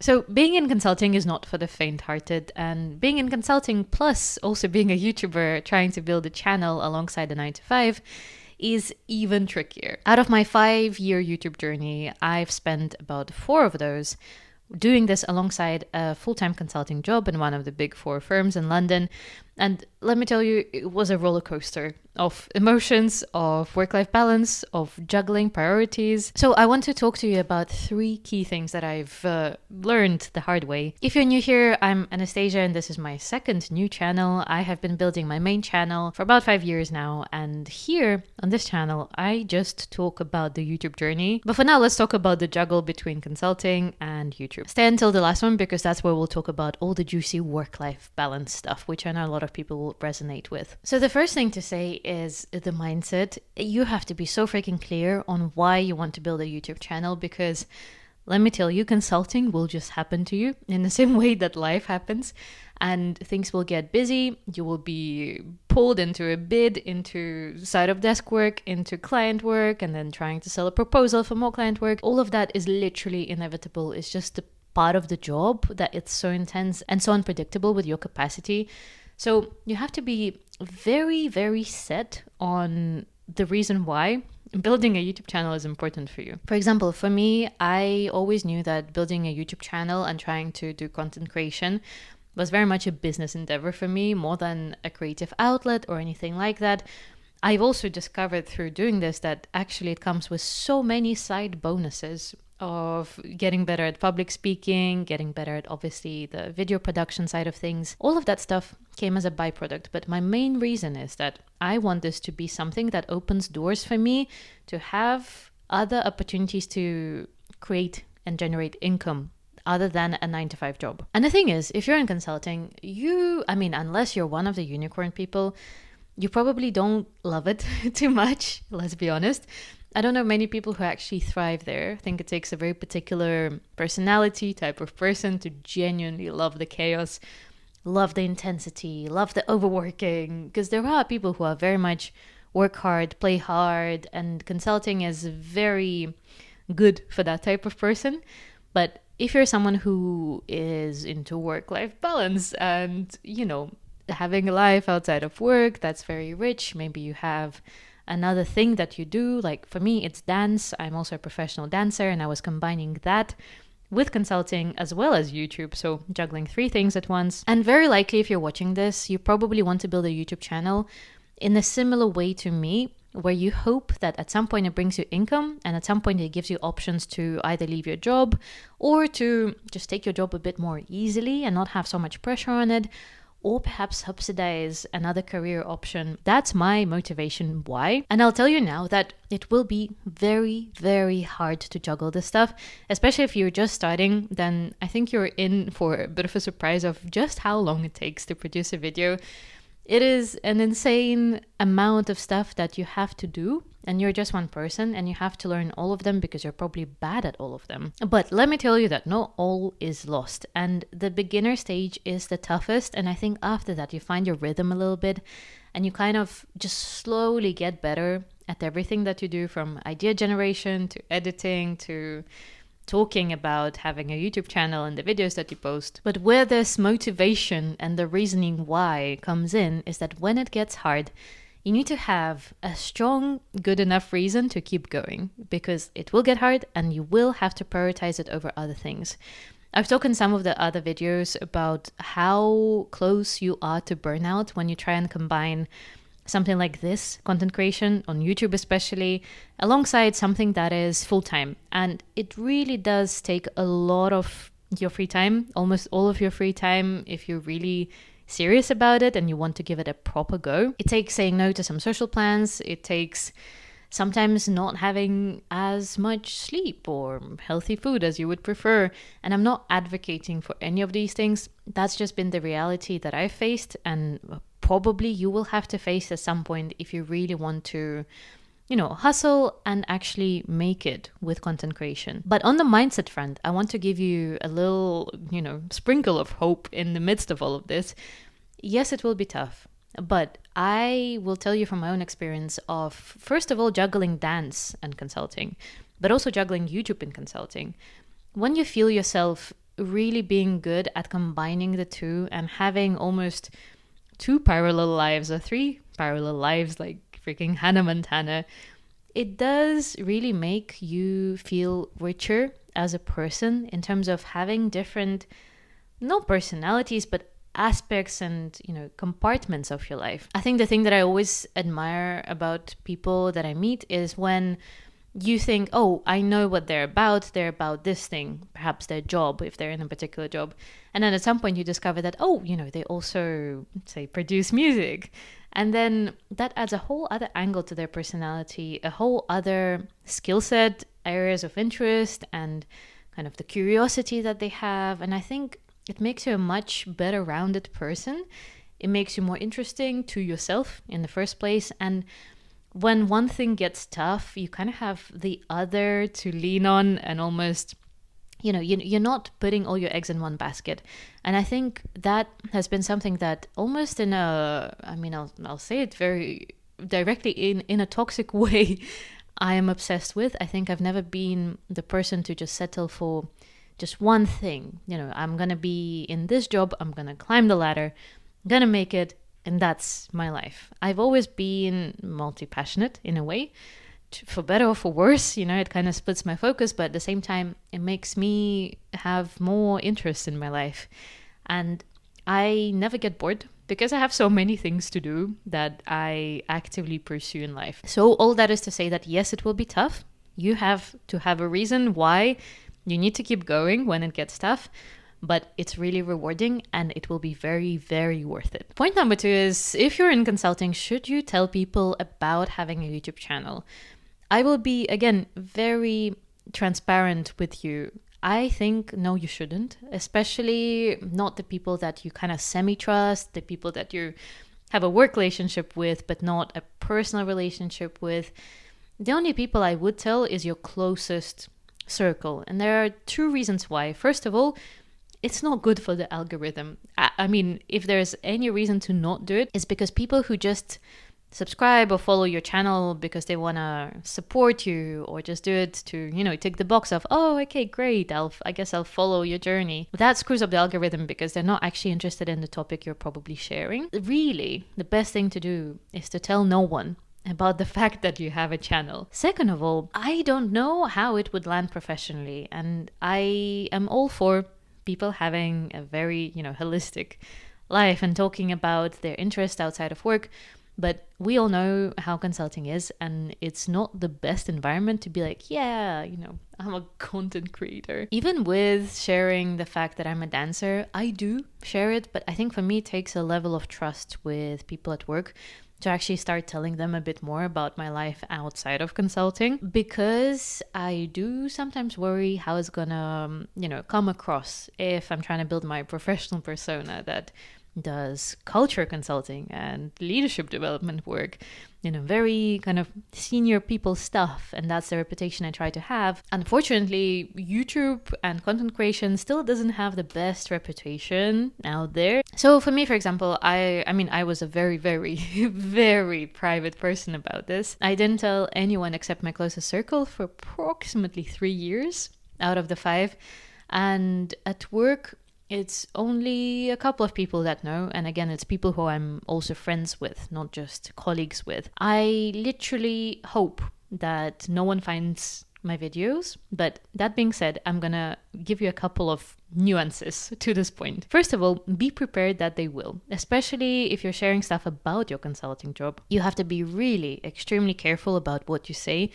So being in consulting is not for the faint-hearted, and being in consulting plus also being a YouTuber trying to build a channel alongside the 9 to 5 is even trickier. Out of my 5-year YouTube journey, I've spent about 4 of those doing this alongside a full-time consulting job in one of the big 4 firms in London. And let me tell you, it was a roller coaster of emotions, of work-life balance, of juggling priorities. So I want to talk to you about 3 key things that I've learned the hard way. If you're new here, I'm Anastasia and this is my second new channel. I have been building my main channel for about 5 years now, and here on this channel, I just talk about the YouTube journey. But for now, let's talk about the juggle between consulting and YouTube. Stay until the last one because that's where we'll talk about all the juicy work-life balance stuff, which I know a lot of people will resonate with. So the first thing to say is the mindset. You have to be so freaking clear on why you want to build a YouTube channel, because let me tell you, consulting will just happen to you in the same way that life happens, and things will get busy. You will be pulled into a bid, into side of desk work, into client work, and then trying to sell a proposal for more client work. All of that is literally inevitable. It's just the part of the job that it's so intense and so unpredictable with your capacity. So you have to be very, very set on the reason why building a YouTube channel is important for you. For example, for me, I always knew that building a YouTube channel and trying to do content creation was very much a business endeavor for me, more than a creative outlet or anything like that. I've also discovered through doing this that actually it comes with so many side bonuses of getting better at public speaking, getting better at obviously the video production side of things. All of that stuff came as a byproduct, but my main reason is that I want this to be something that opens doors for me to have other opportunities to create and generate income other than a 9 to 5 job. And the thing is, if you're in consulting, unless you're one of the unicorn people, you probably don't love it too much, let's be honest. I don't know many people who actually thrive there. I think it takes a very particular personality type of person to genuinely love the chaos, love the intensity, love the overworking, because there are people who are very much work hard, play hard, and consulting is very good for that type of person. But if you're someone who is into work-life balance and, having a life outside of work that's very rich, maybe you have another thing that you do, like for me, it's dance. I'm also a professional dancer, and I was combining that with consulting as well as YouTube. So juggling 3 things at once. And very likely, if you're watching this, you probably want to build a YouTube channel in a similar way to me, where you hope that at some point it brings you income, and at some point it gives you options to either leave your job or to just take your job a bit more easily and not have so much pressure on it, or perhaps subsidize another career option. That's my motivation why. And I'll tell you now that it will be very, very hard to juggle this stuff, especially if you're just starting. Then I think you're in for a bit of a surprise of just how long it takes to produce a video. It is an insane amount of stuff that you have to do, and you're just one person and you have to learn all of them because you're probably bad at all of them. But let me tell you that not all is lost, and the beginner stage is the toughest, and I think after that you find your rhythm a little bit and you kind of just slowly get better at everything that you do, from idea generation to editing to talking about having a YouTube channel and the videos that you post. But where this motivation and the reasoning why comes in is that when it gets hard, you need to have a strong, good enough reason to keep going, because it will get hard and you will have to prioritize it over other things. I've talked in some of the other videos about how close you are to burnout when you try and combine something like this, content creation on YouTube especially, alongside something that is full-time. And it really does take a lot of your free time, almost all of your free time, if you're really serious about it and you want to give it a proper go. It takes saying no to some social plans. It takes sometimes not having as much sleep or healthy food as you would prefer. And I'm not advocating for any of these things. That's just been the reality that I've faced, and probably you will have to face at some point if you really want to, hustle and actually make it with content creation. But on the mindset front, I want to give you a little, sprinkle of hope in the midst of all of this. Yes, it will be tough, but I will tell you from my own experience of, first of all, juggling dance and consulting, but also juggling YouTube and consulting. When you feel yourself really being good at combining the two and having almost two parallel lives or three parallel lives, like freaking Hannah Montana, it does really make you feel richer as a person in terms of having different, not personalities, but aspects and, compartments of your life. I think the thing that I always admire about people that I meet is when you think, oh, I know what they're about. They're about this thing, perhaps their job, if they're in a particular job. And then at some point you discover that, oh, they also, say, produce music. And then that adds a whole other angle to their personality, a whole other skill set, areas of interest, and kind of the curiosity that they have. And I think it makes you a much better rounded person. It makes you more interesting to yourself in the first place. And when one thing gets tough, you kind of have the other to lean on, and almost, you're not putting all your eggs in one basket. And I think that has been something that almost I'll say it very directly, in a toxic way, I am obsessed with. I think I've never been the person to just settle for just one thing. I'm going to be in this job, I'm going to climb the ladder, I'm going to make it, and that's my life. I've always been multi-passionate in a way, for better or for worse. It kind of splits my focus, but at the same time, it makes me have more interest in my life. And I never get bored because I have so many things to do that I actively pursue in life. So all that is to say that yes, it will be tough. You have to have a reason why you need to keep going when it gets tough, but it's really rewarding and it will be very, very worth it. Point number 2 is, if you're in consulting, should you tell people about having a YouTube channel? I will be, again, very transparent with you. I think, no, you shouldn't, especially not the people that you kind of semi-trust, the people that you have a work relationship with, but not a personal relationship with. The only people I would tell is your closest circle. And there are 2 reasons why. First of all, it's not good for the algorithm. I mean, if there's any reason to not do it, it's because people who just subscribe or follow your channel because they want to support you, or just do it to, tick the box of, oh, okay, great, I guess I'll follow your journey. That screws up the algorithm because they're not actually interested in the topic you're probably sharing. Really, the best thing to do is to tell no one about the fact that you have a channel. Second of all, I don't know how it would land professionally, and I am all for people having a very, holistic life and talking about their interest outside of work. But we all know how consulting is, and it's not the best environment to be like, yeah, I'm a content creator. Even with sharing the fact that I'm a dancer, I do share it, but I think for me it takes a level of trust with people at work to actually start telling them a bit more about my life outside of consulting, because I do sometimes worry how it's gonna, come across if I'm trying to build my professional persona that does culture consulting and leadership development work, very kind of senior people stuff, and that's the reputation I try to have. Unfortunately, YouTube and content creation still doesn't have the best reputation out there. So for me, for example, I was a very, very, very private person about this. I didn't tell anyone except my closest circle for approximately 3 years out of the 5. And at work, it's only a couple of people that know. And again, it's people who I'm also friends with, not just colleagues with. I literally hope that no one finds my videos. But that being said, I'm gonna give you a couple of nuances to this point. First of all, be prepared that they will, especially if you're sharing stuff about your consulting job. You have to be really extremely careful about what you say.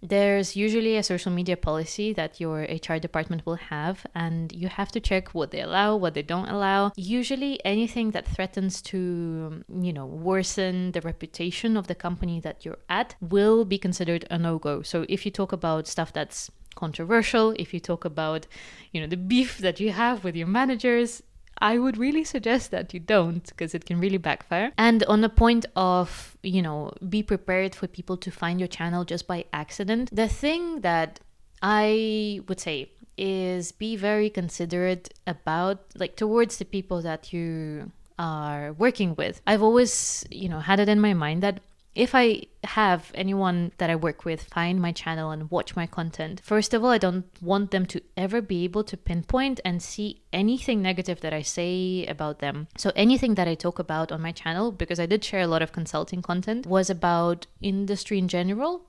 There's usually a social media policy that your HR department will have, and you have to check what they allow, what they don't allow. Usually anything that threatens to, worsen the reputation of the company that you're at will be considered a no-go. So if you talk about stuff that's controversial, if you talk about, the beef that you have with your managers, I would really suggest that you don't, because it can really backfire. And on the point of, be prepared for people to find your channel just by accident, the thing that I would say is be very considerate about, towards the people that you are working with. I've always, had it in my mind that if I have anyone that I work with find my channel and watch my content, first of all, I don't want them to ever be able to pinpoint and see anything negative that I say about them. So anything that I talk about on my channel, because I did share a lot of consulting content, was about industry in general,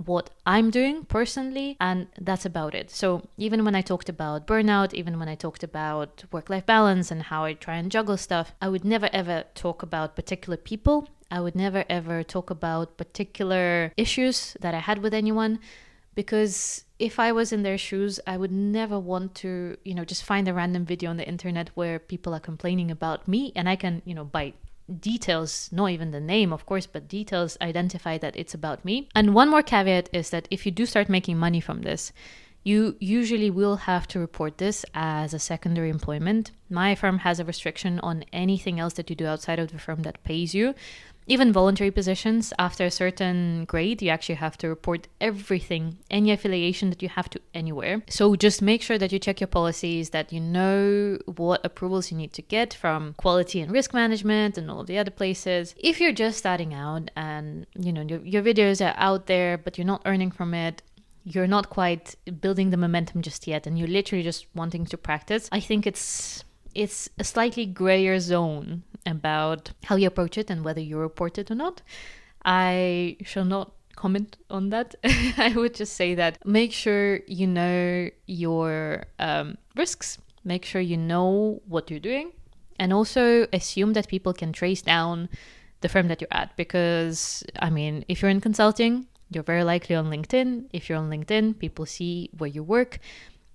what I'm doing personally, and that's about it. So even when I talked about burnout, even when I talked about work-life balance and how I try and juggle stuff, I would never ever talk about particular people. I would never ever talk about particular issues that I had with anyone, because if I was in their shoes, I would never want to, just find a random video on the internet where people are complaining about me, and I can, by details, not even the name, of course, but details, identify that it's about me. And one more caveat is that if you do start making money from this, you usually will have to report this as a secondary employment. My firm has a restriction on anything else that you do outside of the firm that pays you. Even voluntary positions, after a certain grade, you actually have to report everything, any affiliation that you have to anywhere. So just make sure that you check your policies, that you know what approvals you need to get from quality and risk management and all the other places. If you're just starting out and your videos are out there, but you're not earning from it, you're not quite building the momentum just yet, and you're literally just wanting to practice, I think it's a slightly grayer zone about how you approach it and whether you report it or not. I shall not comment on that. I would just say that make sure you know your risks, make sure you know what you're doing, and also assume that people can trace down the firm that you're at. Because, if you're in consulting, you're very likely on LinkedIn. If you're on LinkedIn, people see where you work.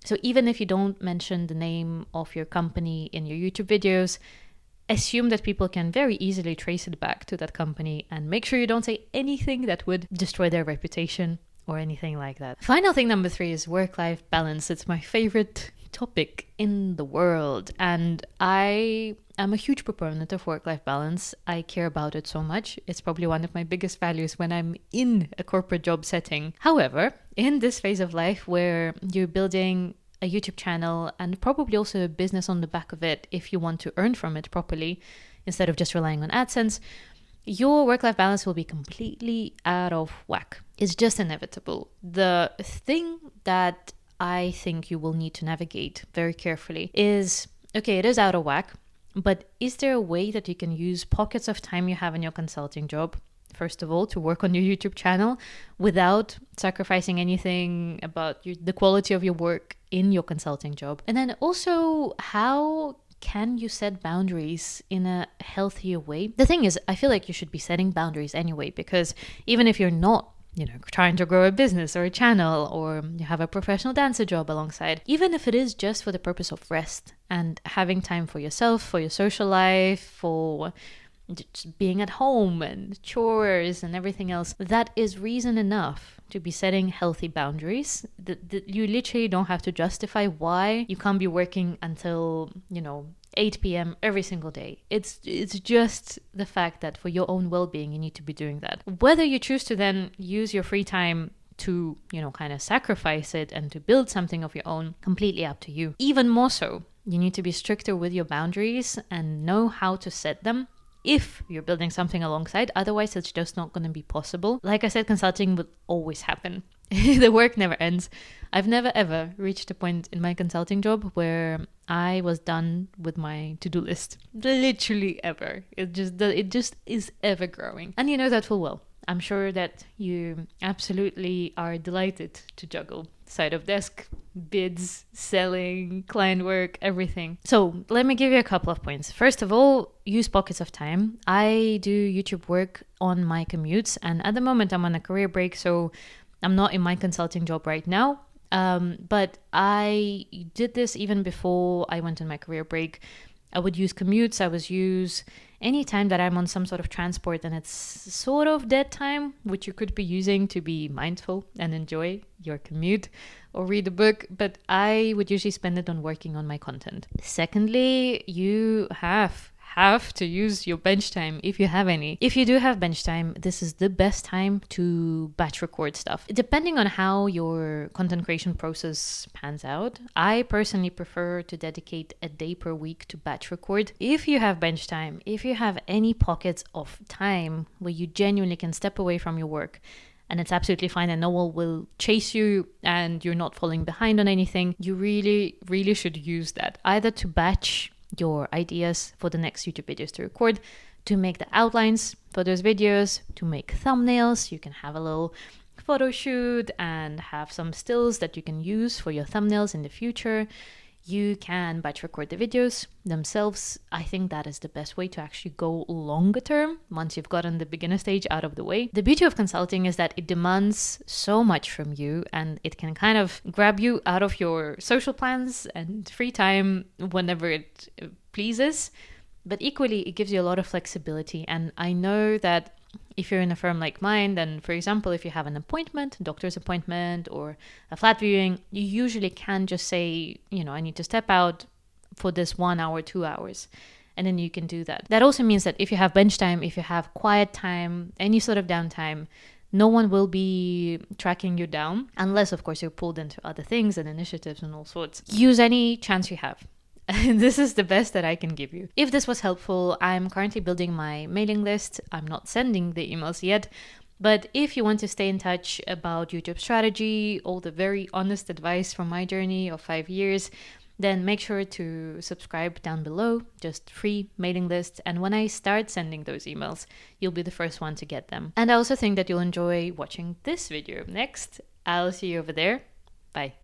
So even if you don't mention the name of your company in your YouTube videos, assume that people can very easily trace it back to that company, and make sure you don't say anything that would destroy their reputation or anything like that. Final thing, number 3, is work-life balance. It's my favorite topic in the world, and I am a huge proponent of work-life balance. I care about it so much. It's probably one of my biggest values when I'm in a corporate job setting. However, in this phase of life where you're building a YouTube channel and probably also a business on the back of it, if you want to earn from it properly instead of just relying on AdSense, your work-life balance will be completely out of whack. It's just inevitable. The thing that I think you will need to navigate very carefully is, okay, it is out of whack, but is there a way that you can use pockets of time you have in your consulting job, first of all, to work on your YouTube channel without sacrificing anything about the quality of your work in your consulting job? And then also, how can you set boundaries in a healthier way? The thing is, I feel like you should be setting boundaries anyway, because even if you're not trying to grow a business or a channel, or you have a professional dancer job alongside, even if it is just for the purpose of rest and having time for yourself, for your social life, for just being at home and chores and everything else, that is reason enough to be setting healthy boundaries. You literally don't have to justify why you can't be working until 8 p.m. every single day. It's just the fact that for your own well-being, you need to be doing that. Whether you choose to then use your free time to, kind of sacrifice it and to build something of your own, completely up to you. Even more so, you need to be stricter with your boundaries and know how to set them if you're building something alongside. Otherwise, it's just not going to be possible. Like I said, consulting will always happen. The work never ends. I've never ever reached a point in my consulting job where I was done with my to-do list. Literally ever. It just is ever growing. And you know that full well. I'm sure that you absolutely are delighted to juggle side of desk, bids, selling, client work, everything. So let me give you a couple of points. First of all, use pockets of time. I do YouTube work on my commutes, and at the moment I'm on a career break, so I'm not in my consulting job right now. But I did this even before I went on my career break. I would use commutes. I would use any time that I'm on some sort of transport and it's sort of dead time, which you could be using to be mindful and enjoy your commute or read a book. But I would usually spend it on working on my content. Secondly, you have have to use your bench time if you have any. If you do have bench time, this is the best time to batch record stuff. Depending on how your content creation process pans out, I personally prefer to dedicate a day per week to batch record. If you have bench time, if you have any pockets of time where you genuinely can step away from your work, and it's absolutely fine and no one will chase you and you're not falling behind on anything, you really, really should use that either to batch your ideas for the next YouTube videos to record, to make the outlines for those videos, to make thumbnails. You can have a little photo shoot and have some stills that you can use for your thumbnails in the future. You can batch record the videos themselves. I think that is the best way to actually go longer term once you've gotten the beginner stage out of the way. The beauty of consulting is that it demands so much from you and it can kind of grab you out of your social plans and free time whenever it pleases. But equally, it gives you a lot of flexibility. And I know that if you're in a firm like mine, then for example, if you have an appointment, doctor's appointment or a flat viewing, you usually can just say, I need to step out for this 1 hour, 2 hours. And then you can do that. That also means that if you have bench time, if you have quiet time, any sort of downtime, no one will be tracking you down unless, of course, you're pulled into other things and initiatives and all sorts. Use any chance you have. This is the best that I can give you. If this was helpful, I'm currently building my mailing list. I'm not sending the emails yet, but if you want to stay in touch about YouTube strategy, all the very honest advice from my journey of 5 years, then make sure to subscribe down below, just free mailing lists. And when I start sending those emails, you'll be the first one to get them. And I also think that you'll enjoy watching this video next. I'll see you over there. Bye.